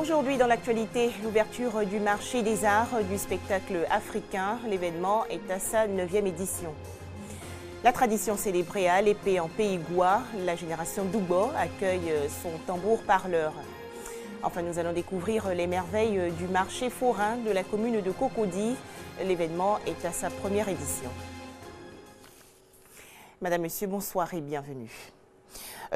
Aujourd'hui, dans l'actualité, l'ouverture du marché des arts du spectacle africain. L'événement est à sa 9e édition. La tradition célébrée à Alépé en Pays Goua, la génération Doubo accueille son tambour parleur. Enfin, nous allons découvrir les merveilles du marché forain de la commune de Cocody. L'événement est à sa 1re édition. Madame, Monsieur, bonsoir et bienvenue.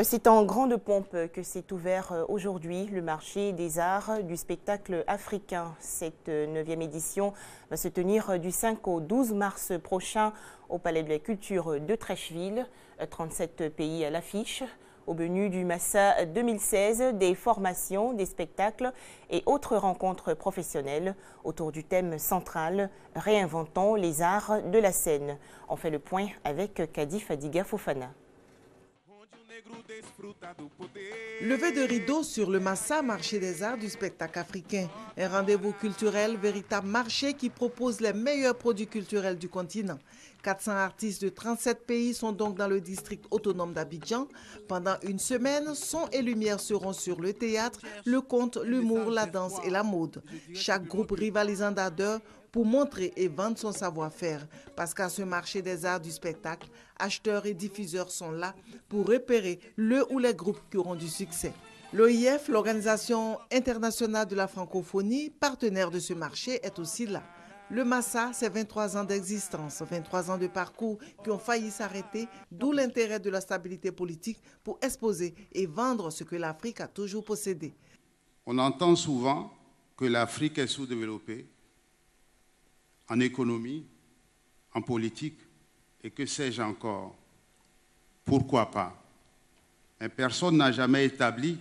C'est en grande pompe que s'est ouvert aujourd'hui le marché des arts du spectacle africain. Cette 9e édition va se tenir du 5 au 12 mars prochain au Palais de la Culture de Trècheville. 37 pays à l'affiche. Au menu du Massa 2016, des formations, des spectacles et autres rencontres professionnelles autour du thème central « Réinventons les arts de la scène ». On fait le point avec Kadi Fadiga Fofana. Levé de rideau sur le Massa, marché des arts du spectacle africain. Un rendez-vous culturel, véritable marché qui propose les meilleurs produits culturels du continent. 400 artistes de 37 pays sont donc dans le district autonome d'Abidjan. Pendant une semaine, son et lumière seront sur le théâtre, le conte, l'humour, la danse et la mode. Chaque groupe rivalisant d'ardeur pour montrer et vendre son savoir-faire. Parce qu'à ce marché des arts du spectacle, acheteurs et diffuseurs sont là pour repérer le ou les groupes qui auront du succès. L'OIF, l'Organisation internationale de la francophonie, partenaire de ce marché, est aussi là. Le Massa, c'est 23 ans d'existence, 23 ans de parcours qui ont failli s'arrêter, d'où l'intérêt de la stabilité politique pour exposer et vendre ce que l'Afrique a toujours possédé. On entend souvent que l'Afrique est sous-développée en économie, en politique, et que sais-je encore. Pourquoi pas? Mais personne n'a jamais établi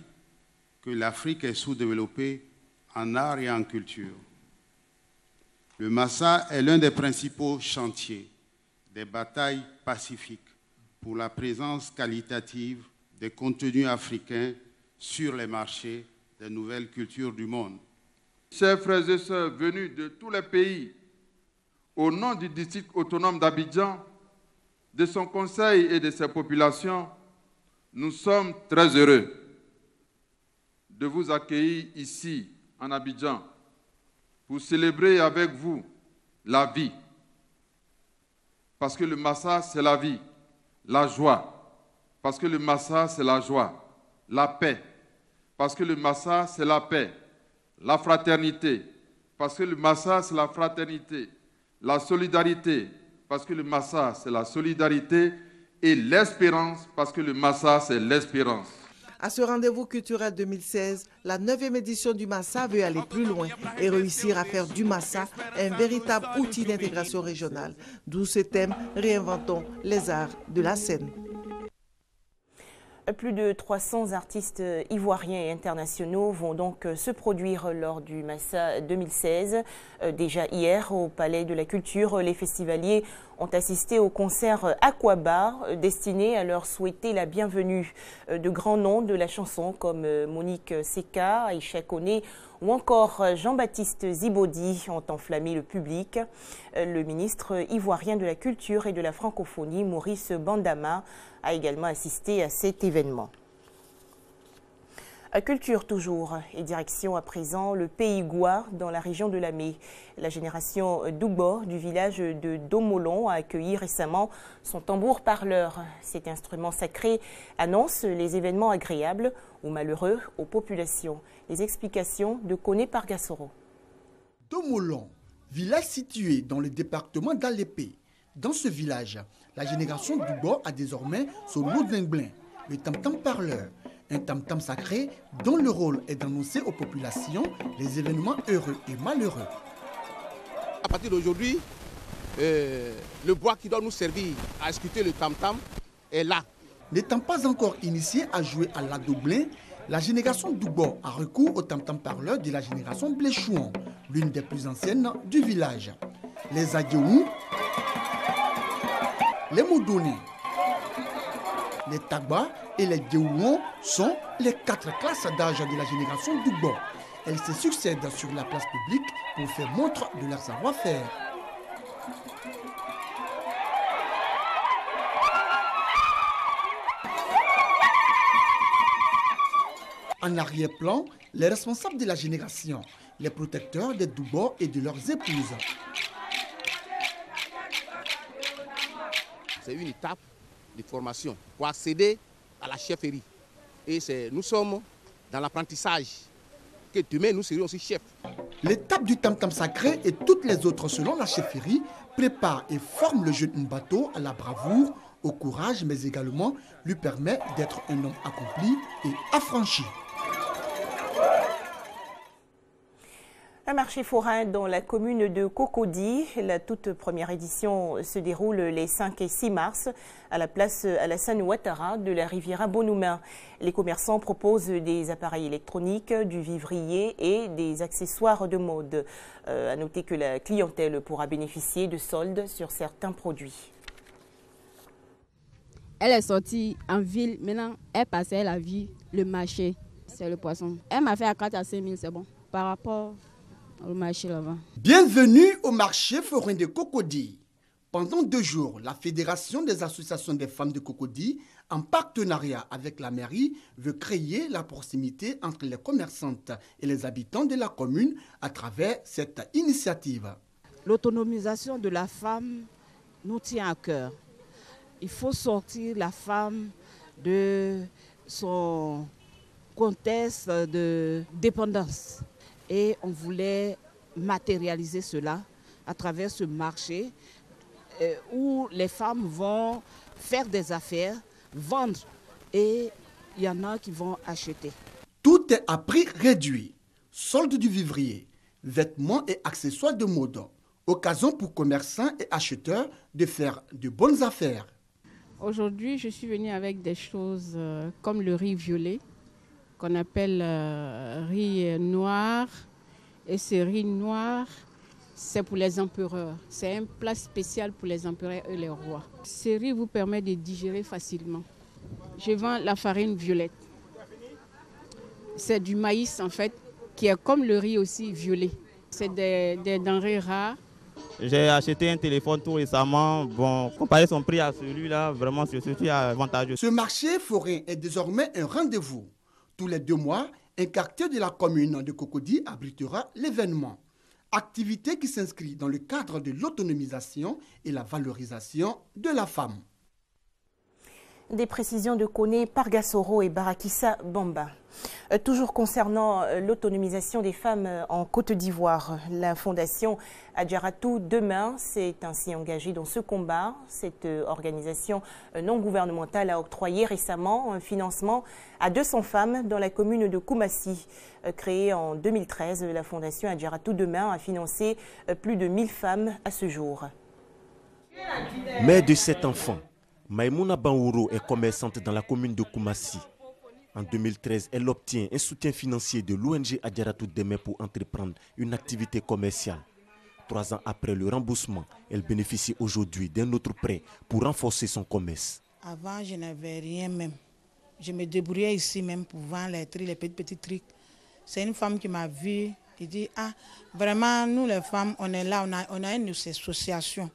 que l'Afrique est sous-développée en art et en culture. Le Massa est l'un des principaux chantiers des batailles pacifiques pour la présence qualitative des contenus africains sur les marchés des nouvelles cultures du monde. Chers frères et sœurs venus de tous les pays, au nom du district autonome d'Abidjan, de son conseil et de ses populations, nous sommes très heureux de vous accueillir ici, en Abidjan, pour célébrer avec vous la vie. Parce que le Massa, c'est la vie, la joie. Parce que le Massa, c'est la joie, la paix. Parce que le Massa, c'est la paix, la fraternité. Parce que le Massa, c'est la fraternité, la solidarité. Parce que le Massa, c'est la solidarité. Et l'espérance, parce que le Massa, c'est l'espérance. À ce rendez-vous culturel 2016, la 9e édition du Massa veut aller plus loin et réussir à faire du Massa un véritable outil d'intégration régionale. D'où ce thème « Réinventons les arts de la scène ». Plus de 300 artistes ivoiriens et internationaux vont donc se produire lors du Massa 2016. Déjà hier, au Palais de la Culture, les festivaliers ont assisté au concert Aquabar destiné à leur souhaiter la bienvenue. De grands noms de la chanson comme Monique Seka, Aïcha Koné ou encore Jean-Baptiste Zibodi ont enflammé le public. Le ministre ivoirien de la Culture et de la Francophonie, Maurice Bandama, a également assisté à cet événement. Culture toujours et direction à présent le Pays Goua dans la région de Lamé. La génération Doubo du village de Domolon a accueilli récemment son tambour parleur. Cet instrument sacré annonce les événements agréables ou malheureux aux populations. Les explications de Koné Pargassoro. Domolon, village situé dans le département d'Alépé. Dans ce village, la génération Doubo a désormais son mot d'emblème, le tam-tam parleur. Un tam-tam sacré dont le rôle est d'annoncer aux populations les événements heureux et malheureux. À partir d'aujourd'hui, le bois qui doit nous servir à exécuter le tam-tam est là. N'étant pas encore initié à jouer à l'adoblin, la génération Doubo a recours au tam-tam parleur de la génération Bléchouan, l'une des plus anciennes du village. Les Adjoum, les Moudouné, les Tagba et les Djououan sont les 4 classes d'âge de la génération Doubo. Elles se succèdent sur la place publique pour faire montre de leur savoir-faire. En arrière-plan, les responsables de la génération, les protecteurs des Doubo et de leurs épouses. C'est une étape de formation pour accéder à la chefferie. Et nous sommes dans l'apprentissage, que demain nous serons aussi chefs. L'étape du tam-tam sacré et toutes les autres selon la chefferie préparent et forment le jeune Mbato à la bravoure, au courage, mais également lui permet d'être un homme accompli et affranchi. Un marché forain dans la commune de Cocody. La toute première édition se déroule les 5 et 6 mars à la place Alassane Ouattara de la Riviera Bonhoumin. Les commerçants proposent des appareils électroniques, du vivrier et des accessoires de mode. À noter que la clientèle pourra bénéficier de soldes sur certains produits. Elle est sortie en ville, maintenant elle passait la vie, le marché, c'est le poisson. Elle m'a fait à 4 à 5 000, c'est bon, par rapport au marché là-bas. Bienvenue au marché forain de Cocody. Pendant 2 jours, la Fédération des associations des femmes de Cocody, en partenariat avec la mairie, veut créer la proximité entre les commerçantes et les habitants de la commune à travers cette initiative. L'autonomisation de la femme nous tient à cœur. Il faut sortir la femme de son contexte de dépendance. Et on voulait matérialiser cela à travers ce marché où les femmes vont faire des affaires, vendre et il y en a qui vont acheter. Tout est à prix réduit. Solde du vivrier, vêtements et accessoires de mode. Occasion pour commerçants et acheteurs de faire de bonnes affaires. Aujourd'hui, je suis venue avec des choses comme le riz violet, qu'on appelle riz noir. Et ce riz noir, c'est pour les empereurs. C'est un plat spécial pour les empereurs et les rois. Ce riz vous permet de digérer facilement. Je vends la farine violette. C'est du maïs en fait, qui est comme le riz aussi violet. C'est des denrées rares. J'ai acheté un téléphone tout récemment. Bon, comparer son prix à celui-là, vraiment c'est avantageux. Ce marché forain est désormais un rendez-vous. Tous les 2 mois, un quartier de la commune de Cocody abritera l'événement. Activité qui s'inscrit dans le cadre de l'autonomisation et la valorisation de la femme. Des précisions de Koné, Pargasoro et Barakissa Bamba. Toujours concernant l'autonomisation des femmes en Côte d'Ivoire, la fondation Adjaratou Demain s'est ainsi engagée dans ce combat. Cette organisation non gouvernementale a octroyé récemment un financement à 200 femmes dans la commune de Koumassi. Créée en 2013, la fondation Adjaratou Demain a financé plus de 1000 femmes à ce jour. Mère de 7 enfants, Maïmouna Banwouro est commerçante dans la commune de Koumassi. En 2013, elle obtient un soutien financier de l'ONG Adjaratou Demain pour entreprendre une activité commerciale. 3 ans après le remboursement, elle bénéficie aujourd'hui d'un autre prêt pour renforcer son commerce. Avant, je n'avais rien même. Je me débrouillais ici même pour vendre les petits trucs. C'est une femme qui m'a vue et dit « Ah, vraiment, nous les femmes, on est là, on a une association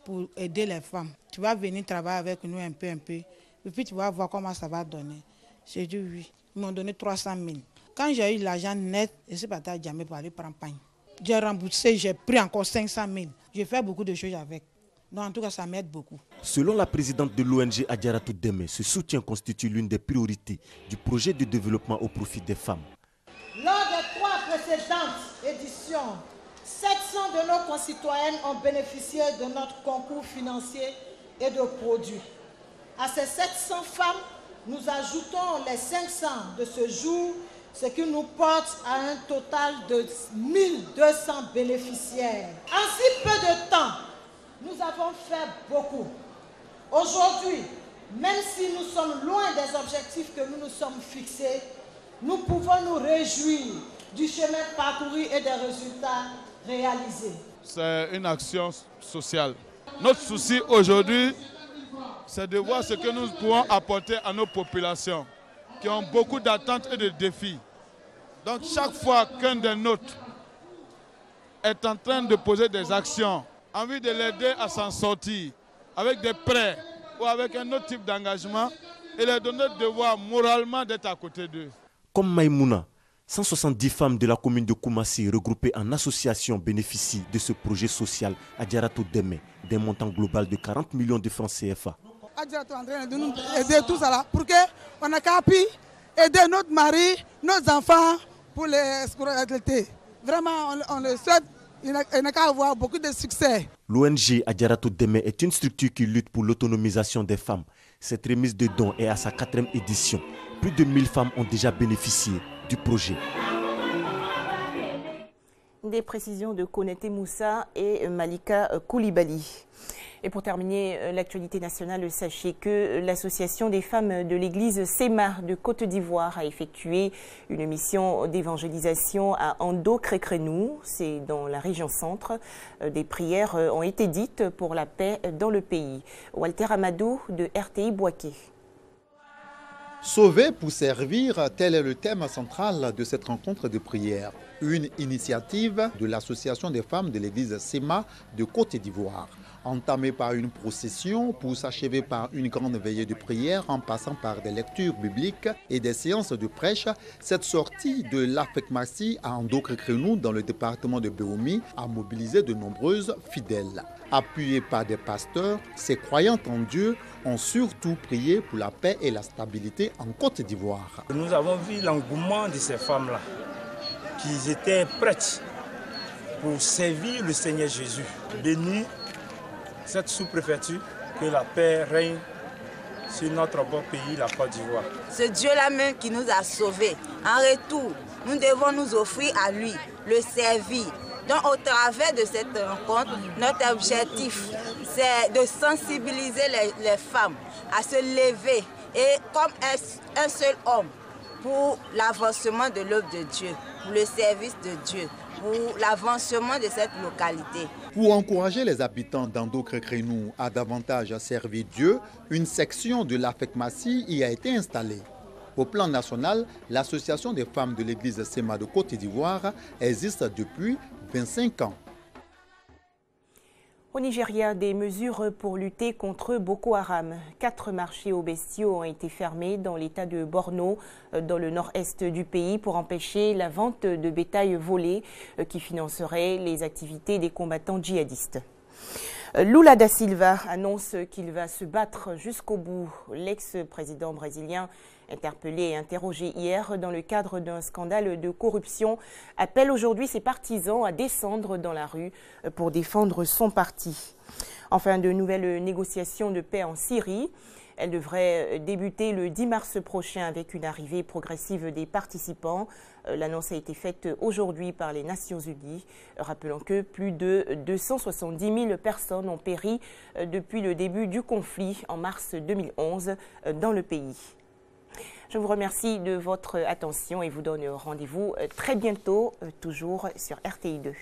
pour aider les femmes. Tu vas venir travailler avec nous un peu, et puis tu vas voir comment ça va donner. » J'ai dit oui. Ils m'ont donné 300 000. Quand j'ai eu l'argent net, je suis partie à Djamé pour aller prendre pain. J'ai remboursé, j'ai pris encore 500 000. J'ai fait beaucoup de choses avec. Donc en tout cas, ça m'aide beaucoup. Selon la présidente de l'ONG Adjaratou Demain, ce soutien constitue l'une des priorités du projet de développement au profit des femmes. Lors des 3 précédentes éditions, 700 de nos concitoyennes ont bénéficié de notre concours financier et de produits. À ces 700 femmes, nous ajoutons les 500 de ce jour, ce qui nous porte à un total de 1200 bénéficiaires. En si peu de temps, nous avons fait beaucoup. Aujourd'hui, même si nous sommes loin des objectifs que nous nous sommes fixés, nous pouvons nous réjouir du chemin parcouru et des résultats réalisés. C'est une action sociale. Notre souci aujourd'hui, c'est de voir ce que nous pouvons apporter à nos populations qui ont beaucoup d'attentes et de défis. Donc chaque fois qu'un des nôtres est en train de poser des actions, envie de l'aider à s'en sortir avec des prêts ou avec un autre type d'engagement, il est donné le devoir moralement d'être à côté d'eux. Comme Maïmouna, 170 femmes de la commune de Koumassi regroupées en association bénéficient de ce projet social Adjaratou Deme, d'un montant global de 40 millions de francs CFA. Adjaratou est en train de nous aider tout ça là pour qu'on a qu'à aider notre mari, nos enfants pour les scolarités. Vraiment, on le souhaite, il n'a qu'à avoir beaucoup de succès. L'ONG Adjaratou Deme est une structure qui lutte pour l'autonomisation des femmes. Cette remise de dons est à sa 4e édition. Plus de 1000 femmes ont déjà bénéficié du projet. Des précisions de Konete Moussa et Malika Koulibaly. Et pour terminer l'actualité nationale, sachez que l'association des femmes de l'église SEMA de Côte d'Ivoire a effectué une mission d'évangélisation à Ando-Crécrenou, c'est dans la région centre. Des prières ont été dites pour la paix dans le pays. Walter Amadou de RTI Boaké. Sauver pour servir, tel est le thème central de cette rencontre de prière. Une initiative de l'association des femmes de l'église SEMA de Côte d'Ivoire. Entamée par une procession pour s'achever par une grande veillée de prière en passant par des lectures bibliques et des séances de prêche, cette sortie de l'Afek-Massi à Ando-Crécrenou dans le département de Béoumi a mobilisé de nombreuses fidèles. Appuyés par des pasteurs, ces croyantes en Dieu ont surtout prié pour la paix et la stabilité en Côte d'Ivoire. Nous avons vu l'engouement de ces femmes-là, qui étaient prêtes pour servir le Seigneur Jésus. Bénis cette sous-préfecture, que la paix règne sur notre beau pays, la Côte d'Ivoire. C'est Dieu-là même qui nous a sauvés. En retour, nous devons nous offrir à lui, le servir. Donc au travers de cette rencontre, notre objectif, c'est de sensibiliser les femmes à se lever et comme un seul homme pour l'avancement de l'œuvre de Dieu, pour le service de Dieu, pour l'avancement de cette localité. Pour encourager les habitants d'Ando-Crécrenou à davantage servir Dieu, une section de l'Afek-Massi y a été installée. Au plan national, l'association des femmes de l'église SEMA de Côte d'Ivoire existe depuis 25 ans. Au Nigeria, des mesures pour lutter contre Boko Haram. 4 marchés aux bestiaux ont été fermés dans l'état de Borno, dans le nord-est du pays, pour empêcher la vente de bétail volé qui financerait les activités des combattants djihadistes. Lula da Silva annonce qu'il va se battre jusqu'au bout. L'ex-président brésilien, interpellé et interrogé hier dans le cadre d'un scandale de corruption, appelle aujourd'hui ses partisans à descendre dans la rue pour défendre son parti. Enfin, de nouvelles négociations de paix en Syrie. Elles devraient débuter le 10 mars prochain avec une arrivée progressive des participants. L'annonce a été faite aujourd'hui par les Nations Unies. Rappelons que plus de 270 000 personnes ont péri depuis le début du conflit en mars 2011 dans le pays. Je vous remercie de votre attention et vous donne rendez-vous très bientôt, toujours sur RTI2.